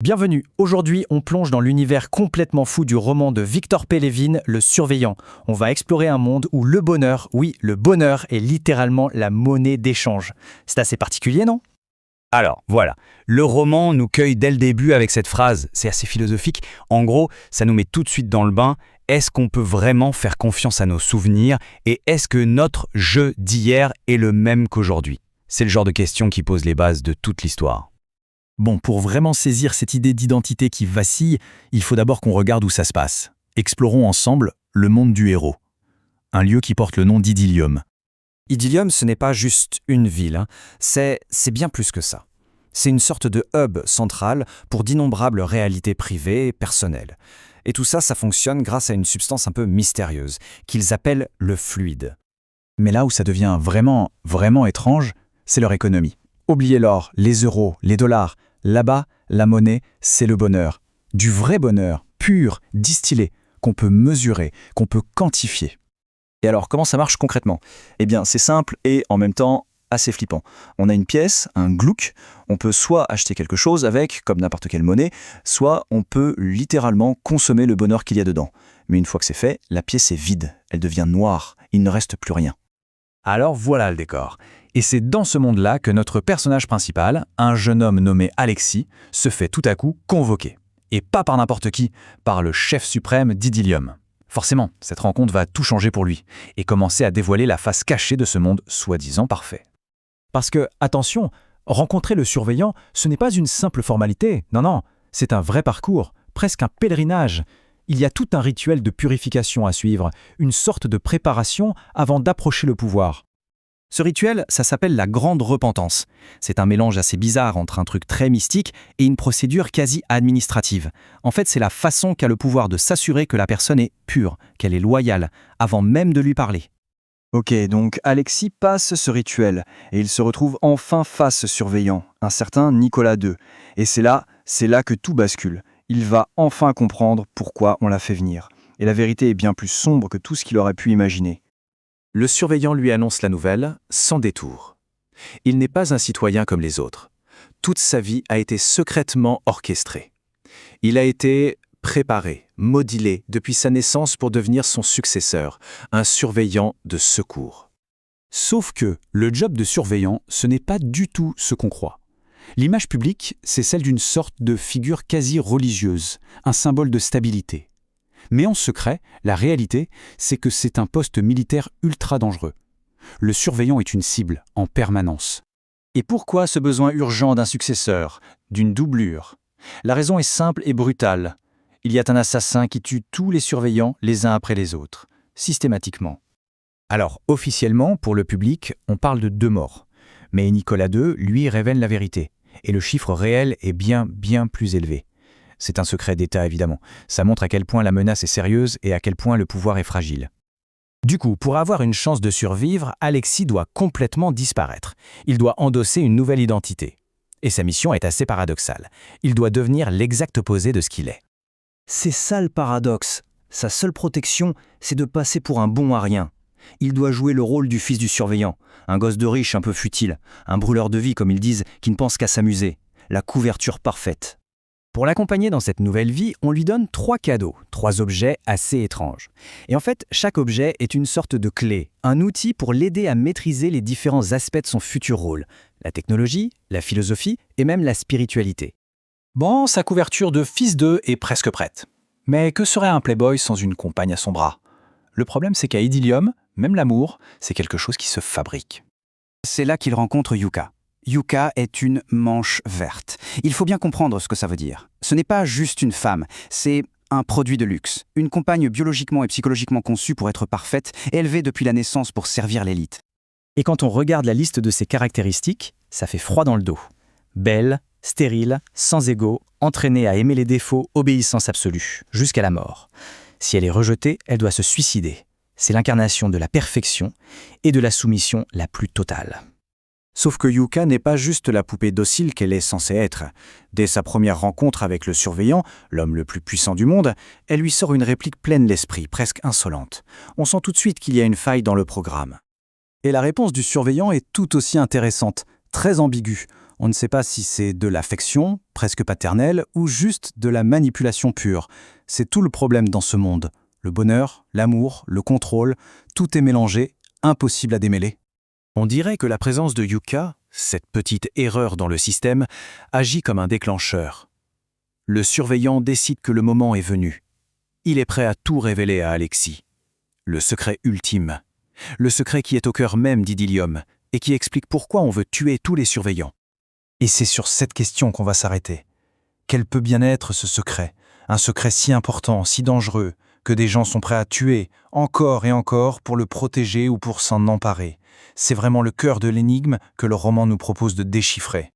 Bienvenue, aujourd'hui on plonge dans l'univers complètement fou du roman de Victor Pelevin, Le Surveillant. On va explorer un monde où le bonheur, oui, le bonheur est littéralement la monnaie d'échange. C'est assez particulier, non ? Alors, voilà, le roman nous cueille dès le début avec cette phrase, c'est assez philosophique. En gros, ça nous met tout de suite dans le bain. Est-ce qu'on peut vraiment faire confiance à nos souvenirs et est-ce que notre je d'hier est le même qu'aujourd'hui ? C'est le genre de question qui pose les bases de toute l'histoire. Bon, pour vraiment saisir cette idée d'identité qui vacille, il faut d'abord qu'on regarde où ça se passe. Explorons ensemble le monde du héros. Un lieu qui porte le nom d'Idyllium. Idyllium, ce n'est pas juste une ville, c'est bien plus que ça. C'est une sorte de hub central pour d'innombrables réalités privées et personnelles. Et tout ça, ça fonctionne grâce à une substance un peu mystérieuse, qu'ils appellent le fluide. Mais là où ça devient vraiment étrange, c'est leur économie. Oubliez l'or, les euros, les dollars. Là-bas, la monnaie, c'est le bonheur. Du vrai bonheur, pur, distillé, qu'on peut mesurer, qu'on peut quantifier. Et alors, comment ça marche concrètement ? Eh bien, c'est simple et en même temps assez flippant. On a une pièce, un glouc, on peut soit acheter quelque chose avec, comme n'importe quelle monnaie, soit on peut littéralement consommer le bonheur qu'il y a dedans. Mais une fois que c'est fait, la pièce est vide, elle devient noire, il ne reste plus rien. Alors voilà le décor. Et c'est dans ce monde-là que notre personnage principal, un jeune homme nommé Alexis, se fait tout à coup convoquer. Et pas par n'importe qui, par le chef suprême d'Idyllium. Forcément, cette rencontre va tout changer pour lui, et commencer à dévoiler la face cachée de ce monde soi-disant parfait. Parce que, attention, rencontrer le surveillant, ce n'est pas une simple formalité, non, c'est un vrai parcours, presque un pèlerinage. Il y a tout un rituel de purification à suivre, une sorte de préparation avant d'approcher le pouvoir. Ce rituel, ça s'appelle la grande repentance. C'est un mélange assez bizarre entre un truc très mystique et une procédure quasi administrative. En fait, c'est la façon qu'a le pouvoir de s'assurer que la personne est pure, qu'elle est loyale, avant même de lui parler. Ok, donc Alexis passe ce rituel et il se retrouve enfin face au surveillant, un certain Nicolas II. Et c'est là que tout bascule. Il va enfin comprendre pourquoi on l'a fait venir. Et la vérité est bien plus sombre que tout ce qu'il aurait pu imaginer. Le surveillant lui annonce la nouvelle sans détour. Il n'est pas un citoyen comme les autres. Toute sa vie a été secrètement orchestrée. Il a été préparé, modulé depuis sa naissance pour devenir son successeur, un surveillant de secours. Sauf que le job de surveillant, ce n'est pas du tout ce qu'on croit. L'image publique, c'est celle d'une sorte de figure quasi religieuse, un symbole de stabilité. Mais en secret, la réalité, c'est que c'est un poste militaire ultra dangereux. Le surveillant est une cible en permanence. Et pourquoi ce besoin urgent d'un successeur, d'une doublure ? La raison est simple et brutale. Il y a un assassin qui tue tous les surveillants les uns après les autres, systématiquement. Alors, officiellement, pour le public, on parle de 2 morts. Mais Nicolas II, lui, révèle la vérité. Et le chiffre réel est bien plus élevé. C'est un secret d'État, évidemment. Ça montre à quel point la menace est sérieuse et à quel point le pouvoir est fragile. Du coup, pour avoir une chance de survivre, Alexis doit complètement disparaître. Il doit endosser une nouvelle identité. Et sa mission est assez paradoxale. Il doit devenir l'exact opposé de ce qu'il est. C'est ça le paradoxe. Sa seule protection, c'est de passer pour un bon à rien. Il doit jouer le rôle du fils du surveillant, un gosse de riche un peu futile, un brûleur de vie comme ils disent, qui ne pense qu'à s'amuser. La couverture parfaite. Pour l'accompagner dans cette nouvelle vie, on lui donne 3 cadeaux, 3 objets assez étranges. Et en fait, chaque objet est une sorte de clé, un outil pour l'aider à maîtriser les différents aspects de son futur rôle, la technologie, la philosophie et même la spiritualité. Bon, sa couverture de fils d'eux est presque prête. Mais que serait un playboy sans une compagne à son bras ? Le problème, c'est qu'à Idyllium, même l'amour, c'est quelque chose qui se fabrique. C'est là qu'il rencontre Yuka. Yuka est une manche verte. Il faut bien comprendre ce que ça veut dire. Ce n'est pas juste une femme, c'est un produit de luxe. Une compagne biologiquement et psychologiquement conçue pour être parfaite, élevée depuis la naissance pour servir l'élite. Et quand on regarde la liste de ses caractéristiques, ça fait froid dans le dos. Belle, stérile, sans ego, entraînée à aimer les défauts, obéissance absolue, jusqu'à la mort. Si elle est rejetée, elle doit se suicider. C'est l'incarnation de la perfection et de la soumission la plus totale. Sauf que Yuka n'est pas juste la poupée docile qu'elle est censée être. Dès sa première rencontre avec le surveillant, l'homme le plus puissant du monde, elle lui sort une réplique pleine d'esprit, presque insolente. On sent tout de suite qu'il y a une faille dans le programme. Et la réponse du surveillant est tout aussi intéressante, très ambiguë. On ne sait pas si c'est de l'affection, presque paternelle, ou juste de la manipulation pure. C'est tout le problème dans ce monde. Le bonheur, l'amour, le contrôle, tout est mélangé, impossible à démêler. On dirait que la présence de Yuka, cette petite erreur dans le système, agit comme un déclencheur. Le surveillant décide que le moment est venu. Il est prêt à tout révéler à Alexis. Le secret ultime. Le secret qui est au cœur même d'Idyllium et qui explique pourquoi on veut tuer tous les surveillants. Et c'est sur cette question qu'on va s'arrêter. Quel peut bien être ce secret? Un secret si important, si dangereux, que des gens sont prêts à tuer, encore et encore, pour le protéger ou pour s'en emparer. C'est vraiment le cœur de l'énigme que le roman nous propose de déchiffrer.